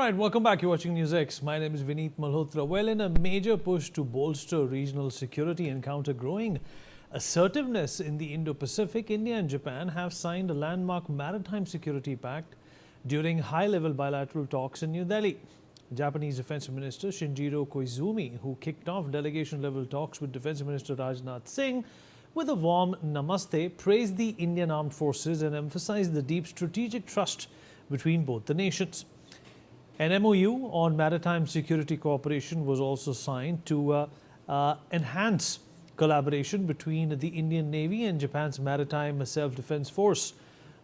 right, welcome back. You're watching NewsX. My name is Vineet Malhotra. Well, in a major push to bolster regional security and counter growing assertiveness in the Indo-Pacific, India and Japan have signed a landmark Maritime Security Pact during high-level bilateral talks in New Delhi. Japanese Defense Minister Shinjiro Koizumi, who kicked off delegation-level talks with Defense Minister Rajnath Singh, with a warm namaste, praised the Indian Armed Forces and emphasized the deep strategic trust between both the nations. An MOU on maritime security cooperation was also signed to enhance collaboration between the Indian Navy and Japan's Maritime Self-Defense Force.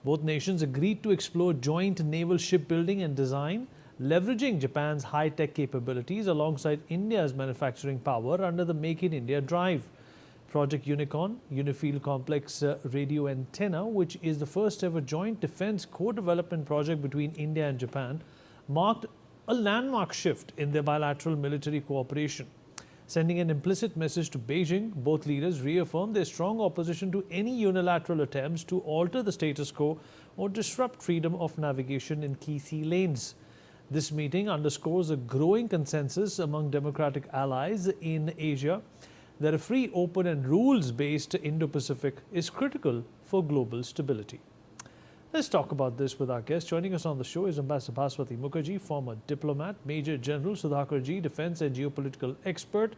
Both nations agreed to explore joint naval shipbuilding and design, leveraging Japan's high-tech capabilities alongside India's manufacturing power under the Make in India drive. Project Unicorn, Unifield Complex Radio Antenna, which is the first ever joint defense co-development project between India and Japan, marked a landmark shift in their bilateral military cooperation. Sending an implicit message to Beijing, both leaders reaffirmed their strong opposition to any unilateral attempts to alter the status quo or disrupt freedom of navigation in key sea lanes. This meeting underscores a growing consensus among democratic allies in Asia that a free, open and rules-based Indo-Pacific is critical for global stability. Let's talk about this with our guest. Joining us on the show is Ambassador Bhaswati Mukherjee, former diplomat, Major General Sudhakarji, defense and geopolitical expert,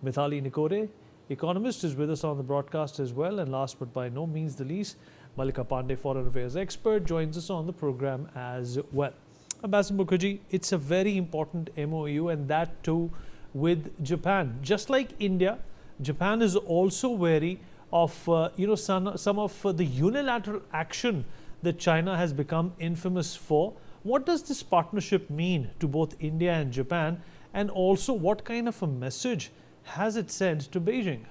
Mithali Nikore, economist, is with us on the broadcast as well. And last but by no means the least, Malika Pandey, foreign affairs expert, joins us on the program as well. Ambassador Mukherjee, it's a very important MOU, and that too with Japan. Just like India, Japan is also wary of some of the unilateral action that China has become infamous for. What does this partnership mean to both India and Japan, and also what kind of a message has it sent to Beijing?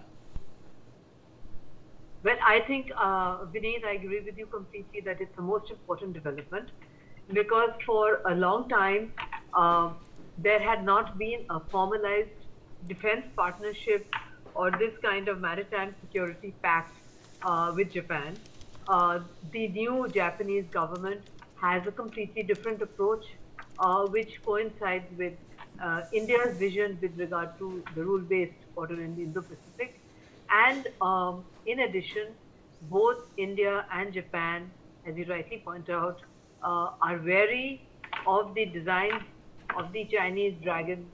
Well, I think, Vineet, I agree with you completely that it's the most important development, because for a long time there had not been a formalized defense partnership or this kind of maritime security pact with Japan. The new Japanese government has a completely different approach, which coincides with India's vision with regard to the rule-based order in the Indo-Pacific. And in addition, both India and Japan, as you rightly point out, are wary of the designs of the Chinese dragon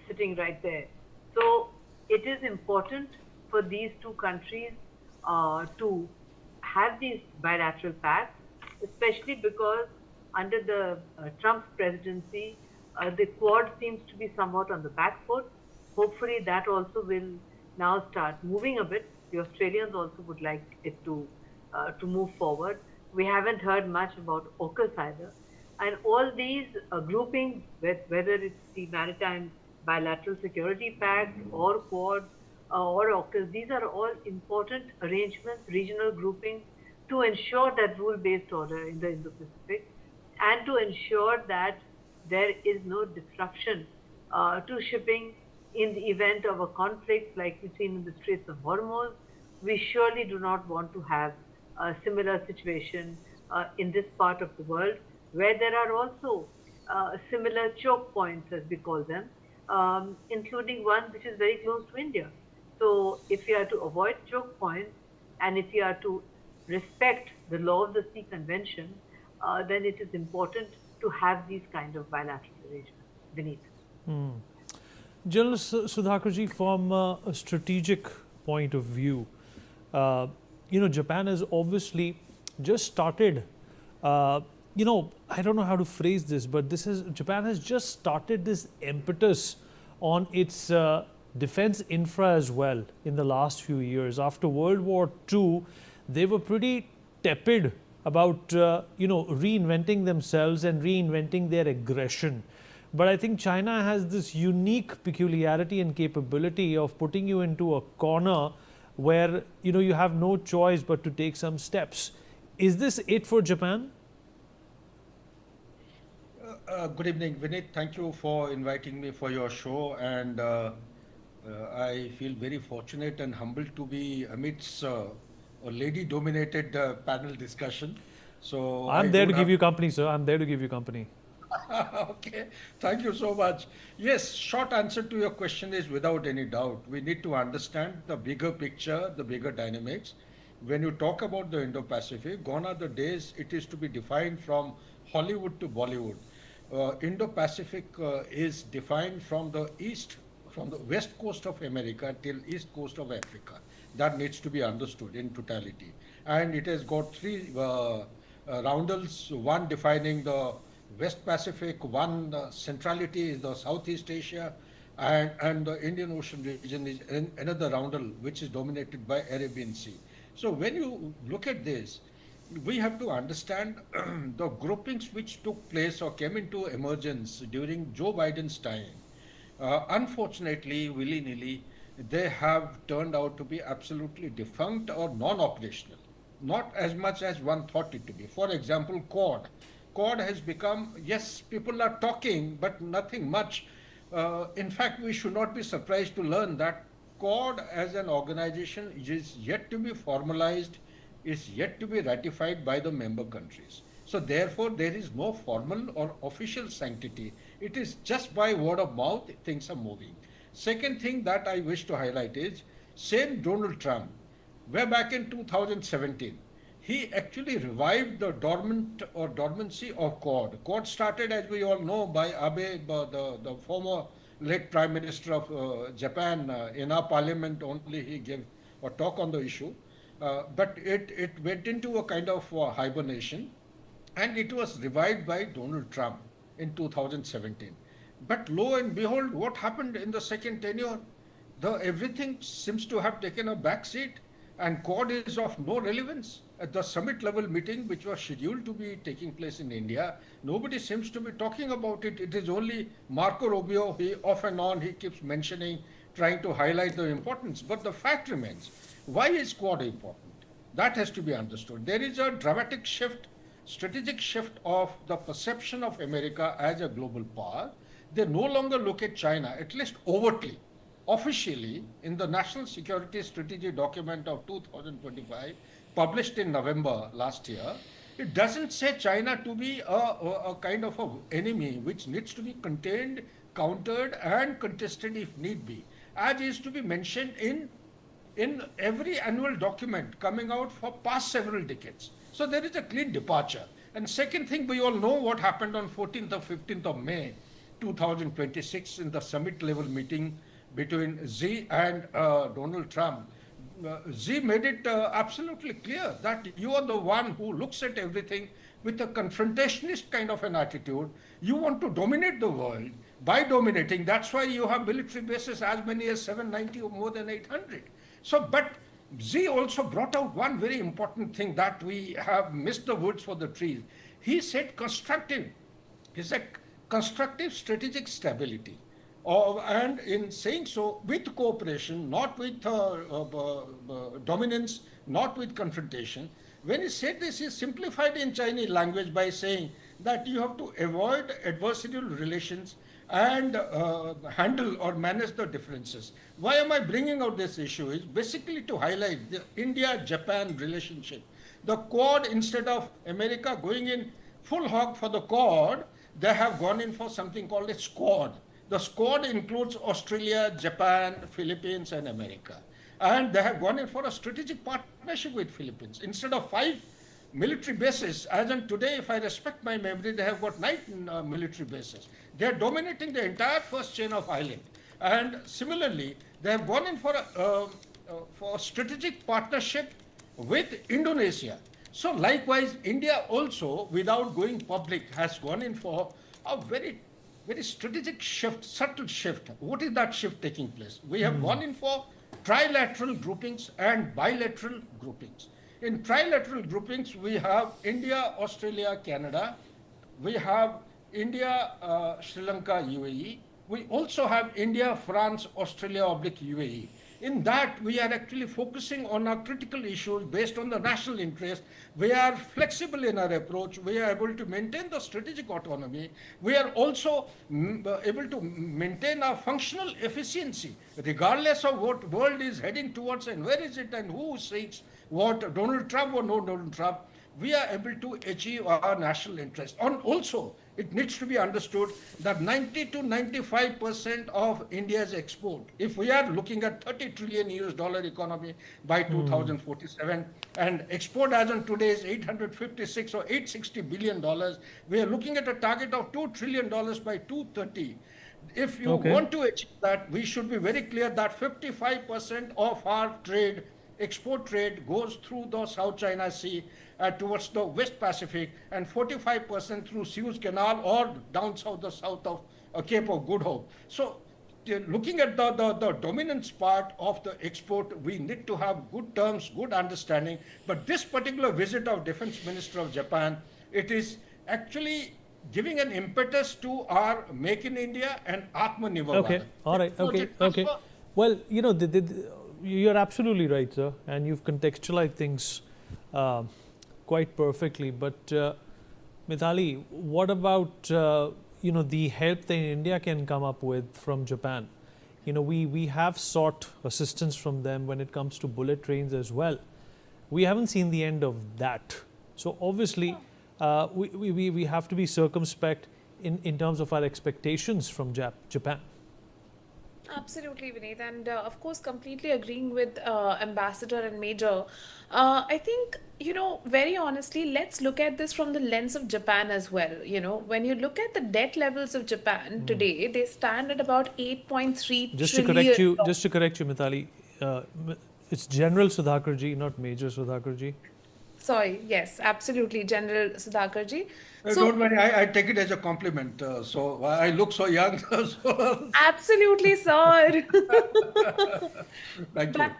sitting right there. So it is important for these two countries to have these bilateral pacts, especially because under the Trump's presidency, the Quad seems to be somewhat on the back foot. Hopefully that also will now start moving a bit. The Australians also would like it to move forward. We haven't heard much about AUKUS either. And all these groupings, whether it's the Maritime Bilateral Security Pact or Quad, or AUKUS, these are all important arrangements, regional groupings, to ensure that rule-based order in the Indo-Pacific, and to ensure that there is no disruption to shipping in the event of a conflict like we've seen in the Straits of Hormuz. We surely do not want to have a similar situation in this part of the world, where there are also similar choke points, as we call them, including one which is very close to India. So if you are to avoid choke points, and if you are to respect the law of the sea convention, then it is important to have these kind of bilateral arrangements. Vineet. General Sudhakarji, from a strategic point of view, Japan has obviously just started, I don't know how to phrase this, but Japan has just started this impetus on its defense infra as well in the last few years. After World War II, they were pretty tepid about reinventing themselves and reinventing their aggression. But I think China has this unique peculiarity and capability of putting you into a corner where you have no choice but to take some steps. Is this it for Japan? Good evening, Vineet. Thank you for inviting me for your show, and I feel very fortunate and humbled to be amidst a lady-dominated panel discussion. So I'm there to give you company, sir. I'm there to give you company. Okay, thank you so much. Yes, short answer to your question is without any doubt. We need to understand the bigger picture, the bigger dynamics. When you talk about the Indo-Pacific, gone are the days it is to be defined from Hollywood to Bollywood. Indo-Pacific is defined from the west coast of America till east coast of Africa. That needs to be understood in totality. And it has got three roundels, one defining the West Pacific, one centrality is the Southeast Asia, and the Indian Ocean region is another roundel which is dominated by Arabian Sea. So when you look at this, we have to understand the groupings which took place or came into emergence during Joe Biden's time. Unfortunately, willy-nilly, they have turned out to be absolutely defunct or non-operational, not as much as one thought it to be. For example, Quad. Quad has become, yes, people are talking, but nothing much. In fact, we should not be surprised to learn that Quad as an organization is yet to be formalized, is yet to be ratified by the member countries. So therefore, there is no formal or official sanctity. It is just by word of mouth things are moving. Second thing that I wish to highlight is same Donald Trump, way back in 2017, he actually revived the dormancy of Quad. Quad started, as we all know, by Abe, the former late Prime Minister of Japan. In our parliament only he gave a talk on the issue. But it went into a kind of hibernation, and it was revived by Donald Trump in 2017. But lo and behold, what happened in the second tenure? Everything seems to have taken a back seat, and Quad is of no relevance. At the summit level meeting, which was scheduled to be taking place in India, nobody seems to be talking about it. It is only Marco Rubio, he off and on, he keeps mentioning, trying to highlight the importance. But the fact remains, why is Quad important? That has to be understood. There is a dramatic shift, strategic shift of the perception of America as a global power. They no longer look at China, at least overtly. Officially, in the National Security Strategy document of 2025, published in November last year, it doesn't say China to be a kind of an enemy which needs to be contained, countered, and contested if need be, as is to be mentioned in every annual document coming out for past several decades. So there is a clean departure. And second thing, we all know what happened on 14th or 15th of May 2026 in the summit level meeting between Xi and Donald Trump. Xi made it absolutely clear that you are the one who looks at everything with a confrontationist kind of an attitude. You want to dominate the world. By dominating, that's why you have military bases as many as 790 or more than 800. So, but Xi also brought out one very important thing that we have missed the woods for the trees. He said constructive. He said constructive strategic stability. And in saying so, with cooperation, not with dominance, not with confrontation. When he said this, he simplified in Chinese language by saying that you have to avoid adversarial relations and handle or manage the differences. Why am I bringing out this issue? Is basically to highlight the India-Japan relationship. The Quad, instead of America going in full hog for the Quad, they have gone in for something called a Squad. The Squad includes Australia, Japan, Philippines, and America. And they have gone in for a strategic partnership with Philippines. Instead of 5 military bases, as in today, if I respect my memory, they have got 9 military bases. They are dominating the entire first chain of island. And similarly, they have gone in for a strategic partnership with Indonesia. So likewise, India also, without going public, has gone in for a very strategic shift, subtle shift. What is that shift taking place? We have gone in for trilateral groupings and bilateral groupings. In trilateral groupings, we have India, Australia, Canada. We have India, Sri Lanka, UAE. We also have India, France, Australia, UAE. In that, we are actually focusing on our critical issues based on the national interest. We are flexible in our approach. We are able to maintain the strategic autonomy. We are also able to maintain our functional efficiency, regardless of what world is heading towards and where is it and who seeks what, Donald Trump or no Donald Trump. we are able to achieve our national interest. And also, it needs to be understood that 90 to 95% of India's export, if we are looking at 30 trillion US dollar economy by 2047, and export as on today is 856 or 860 billion dollars, we are looking at a target of $2 trillion by 2030. If you Okay. want to achieve that, we should be very clear that 55% of our trade, export trade, goes through the South China Sea towards the West Pacific, and 45% through Suez Canal or down south, the south of Cape of Good Hope. So, looking at the dominance part of the export, we need to have good terms, good understanding. But this particular visit of Defense Minister of Japan, it is actually giving an impetus to our Make in India and Atmanirbhar Okay. Bharat. All right. Okay. Project Okay. transfer. Well, you're absolutely right, sir, and you've contextualized things uh, quite perfectly. But Mithali, what about the help that India can come up with from Japan? We have sought assistance from them when it comes to bullet trains as well. We haven't seen the end of that. So obviously, we have to be circumspect in terms of our expectations from Japan. Absolutely, Vineet, and of course, completely agreeing with Ambassador and Major. I think, very honestly, let's look at this from the lens of Japan as well. When you look at the debt levels of Japan today, they stand at about 8.3 Just to trillion. correct you, Mithali, it's General Sudhakarji, not Major Sudhakarji. Sorry, yes, absolutely, General Sudhakarji. Don't So, worry, I take it as a compliment. So I look so young. So absolutely, sir. thank you. But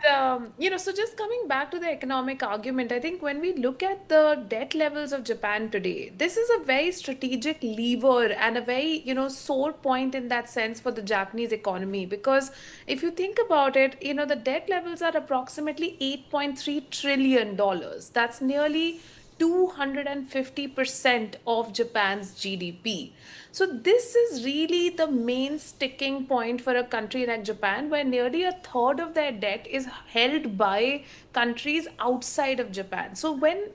so just coming back to the economic argument, I think when we look at the debt levels of Japan today, this is a very strategic lever and a very, sore point in that sense for the Japanese economy. Because if you think about it, the debt levels are approximately $8.3 trillion. That's nearly 250% of Japan's GDP. So this is really the main sticking point for a country like Japan, where nearly a third of their debt is held by countries outside of Japan. So when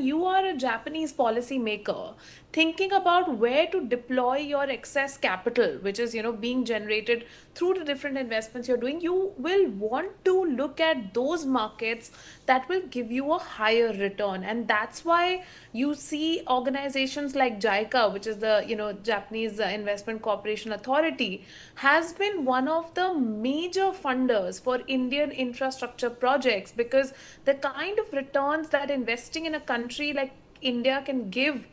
you are a Japanese policymaker thinking about where to deploy your excess capital, which is being generated through the different investments you're doing, you will want to look at those markets that will give you a higher return. And that's why you see organizations like JICA, which is the Japanese Investment Corporation Authority, has been one of the major funders for Indian infrastructure projects, because the kind of returns that investing in a country like India can give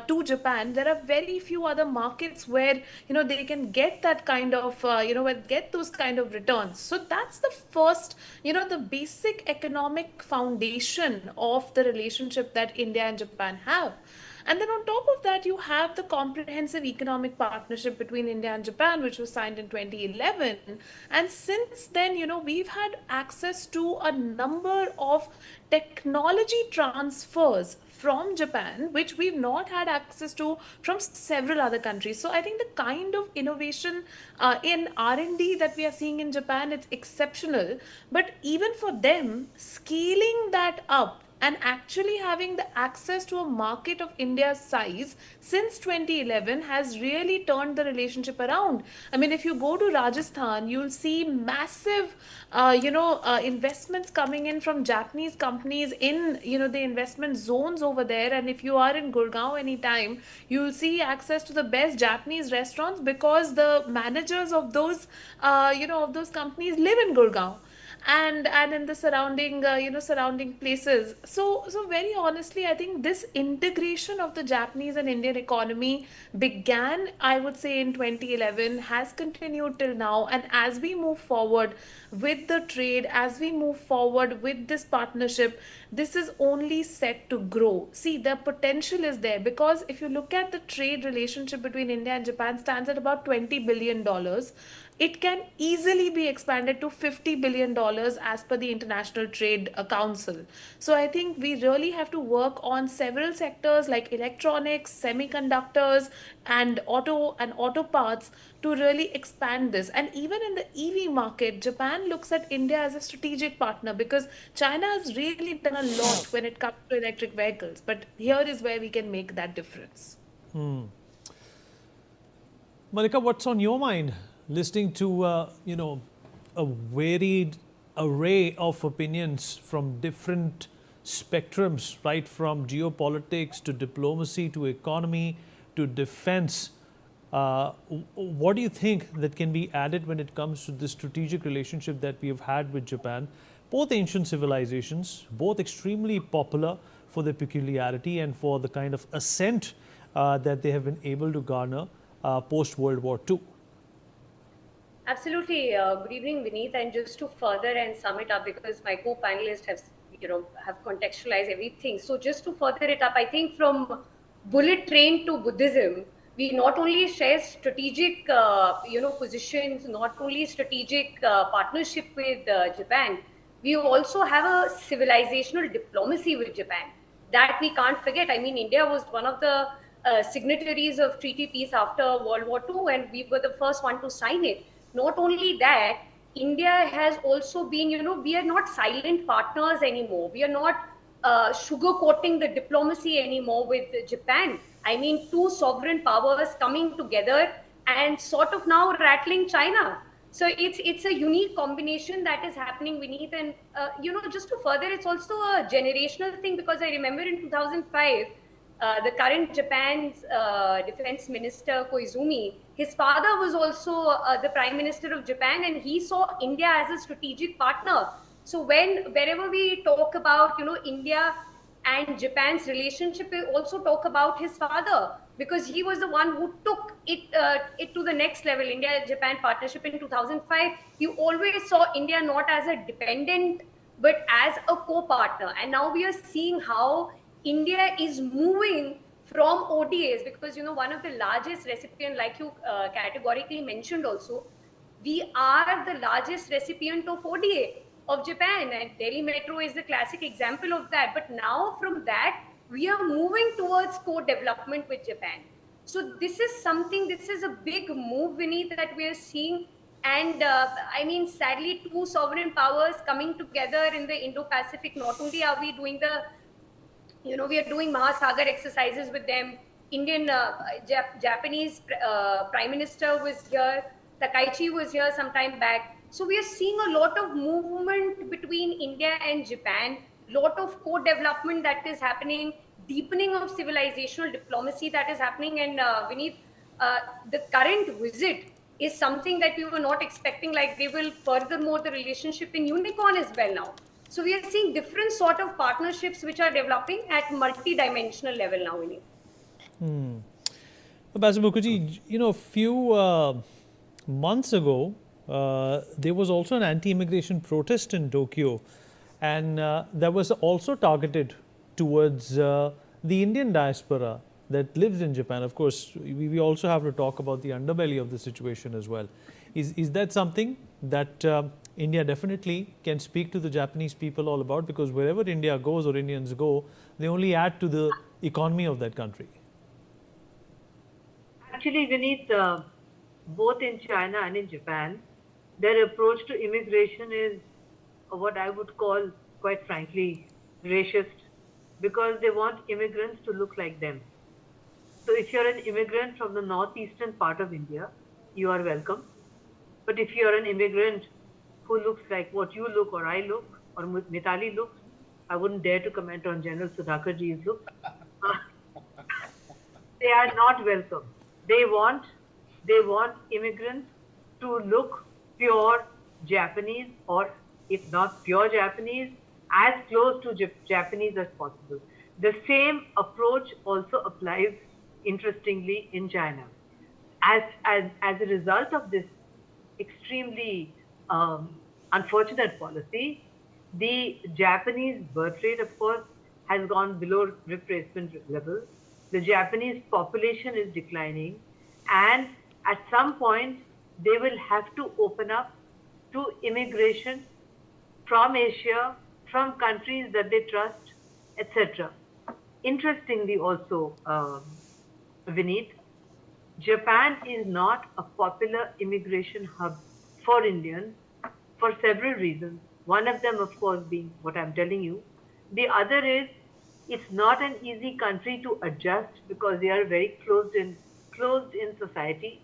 to Japan, there are very few other markets where they can get that kind of get those kind of returns. So that's the first, the basic economic foundation of the relationship that India and Japan have. And then on top of that, you have the comprehensive economic partnership between India and Japan, which was signed in 2011. And since then, we've had access to a number of technology transfers from Japan, which we've not had access to from several other countries. So I think the kind of innovation in R&D that we are seeing in Japan, it's exceptional. But even for them, scaling that up and actually having the access to a market of India's size since 2011 has really turned the relationship around. I mean, if you go to Rajasthan, you'll see massive, investments coming in from Japanese companies in, the investment zones over there. And if you are in Gurgaon anytime, you'll see access to the best Japanese restaurants, because the managers of those, of those companies live in Gurgaon and in the surrounding places. So very honestly, I think this integration of the Japanese and Indian economy began, I would say, in 2011, has continued till now. And as we move forward with the trade, as we move forward with this partnership, this is only set to grow. See, the potential is there, because if you look at the trade relationship between India and Japan, stands at about $20 billion. It can easily be expanded to $50 billion as per the International Trade Council. So I think we really have to work on several sectors like electronics, semiconductors, and auto parts to really expand this. And even in the EV market, Japan looks at India as a strategic partner, because China has really done a lot when it comes to electric vehicles, but here is where we can make that difference. Malika, what's on your mind listening to a varied array of opinions from different spectrums, right from geopolitics to diplomacy to economy to defense? What do you think that can be added when it comes to the strategic relationship that we have had with Japan? Both ancient civilizations, both extremely popular for their peculiarity and for the kind of ascent that they have been able to garner post World War II. Absolutely. Good evening, Vineet. And just to further and sum it up, because my co-panelists have contextualized everything. So just to further it up, I think from bullet train to Buddhism, we not only share strategic, positions, not only strategic partnership with Japan, we also have a civilizational diplomacy with Japan that we can't forget. I mean, India was one of the signatories of treaty peace after World War II, and we were the first one to sign it. Not only that, India has also been, we are not silent partners anymore. We are not sugarcoating the diplomacy anymore with Japan. I mean, two sovereign powers coming together and sort of now rattling China. So it's a unique combination that is happening beneath. And, just to further, it's also a generational thing, because I remember in 2005, the current Japan's defense minister, Koizumi, his father was also the prime minister of Japan, and he saw India as a strategic partner. So wherever we talk about, India and Japan's relationship, we also talk about his father, because he was the one who took it to the next level. India-Japan partnership in 2005, he always saw India not as a dependent, but as a co-partner. And now we are seeing how India is moving from ODAs, because one of the largest recipient, like you categorically mentioned also, we are the largest recipient of ODA of Japan, and Delhi Metro is the classic example of that. But now from that, we are moving towards co-development with Japan. So this is a big move, Vineet, that we are seeing. And I mean, sadly, two sovereign powers coming together in the Indo-Pacific. Not only are we doing we are doing Mahasagar exercises with them. Japanese Prime Minister was here. Takaichi was here some time back. So we are seeing a lot of movement between India and Japan, lot of co-development that is happening, deepening of civilizational diplomacy that is happening. And Vineet, the current visit is something that we were not expecting. Like, they will furthermore the relationship in Unicorn as well now. So we are seeing different sort of partnerships which are developing at multi-dimensional level now, Vineet. Basil Mukherjee, a few months ago, there was also an anti-immigration protest in Tokyo, and that was also targeted towards the Indian diaspora that lives in Japan. Of course, we also have to talk about the underbelly of the situation as well. Is that something that India definitely can speak to the Japanese people all about? Because wherever India goes or Indians go, they only add to the economy of that country. Actually, Vineet, both in China and in Japan, their approach to immigration is what I would call, quite frankly, racist, because they want immigrants to look like them. So if you're an immigrant from the northeastern part of India, you are welcome. But if you're an immigrant who looks like what you look, or I look, or Mitali looks, I wouldn't dare to comment on General Sudhakarji's look. They are not welcome. They want immigrants to look pure Japanese, or if not pure Japanese, as close to Japanese as possible. The same approach also applies, interestingly, in China. As a result of this extremely unfortunate policy, the Japanese birth rate, of course, has gone below replacement level. The Japanese population is declining, and at some point, they will have to open up to immigration from Asia, from countries that they trust, etc. Interestingly also, Vineet, Japan is not a popular immigration hub for Indians for several reasons. One of them, of course, being what I'm telling you. The other is it's not an easy country to adjust because they are very closed in society.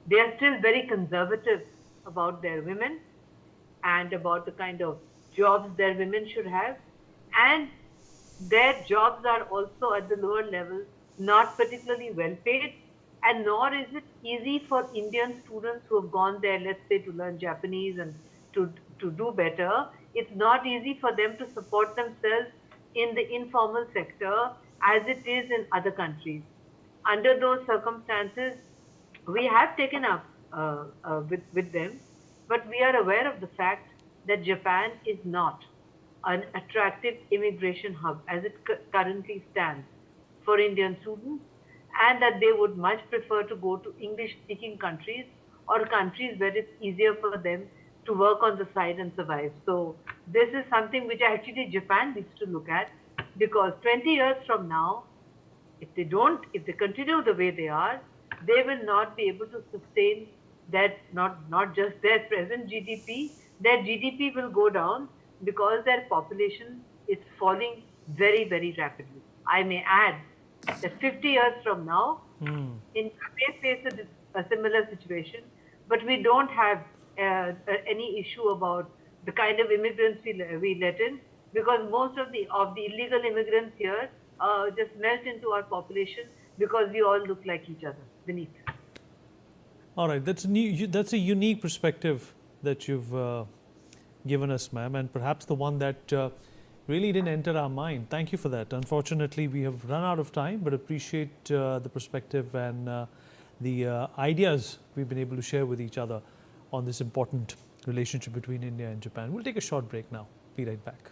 They are still very conservative about their women and about the kind of jobs their women should have. And their jobs are also at the lower levels, not particularly well paid, and nor is it easy for Indian students who have gone there, let's say, to learn Japanese and to, to do better. It's not easy for them to support themselves in the informal sector as it is in other countries. Under those circumstances, we have taken up with them, but we are aware of the fact that Japan is not an attractive immigration hub as it currently stands for Indian students, and that they would much prefer to go to English speaking countries or countries where it's easier for them to work on the side and survive. So, this is something which actually Japan needs to look at, because 20 years from now, if they continue the way they are, they will not be able to sustain that, not just their present GDP, their GDP will go down because their population is falling very, very rapidly. I may add that 50 years from now, may face a similar situation, but we don't have any issue about the kind of immigrants we let in, because most of the illegal immigrants here just melt into our population because we all look like each other beneath. All right, that's a unique perspective that you've given us, ma'am, and perhaps the one that really didn't enter our mind. Thank you for that. Unfortunately, we have run out of time, but appreciate the perspective and the ideas we've been able to share with each other on this important relationship between India and Japan. We'll take a short break now. Be right back.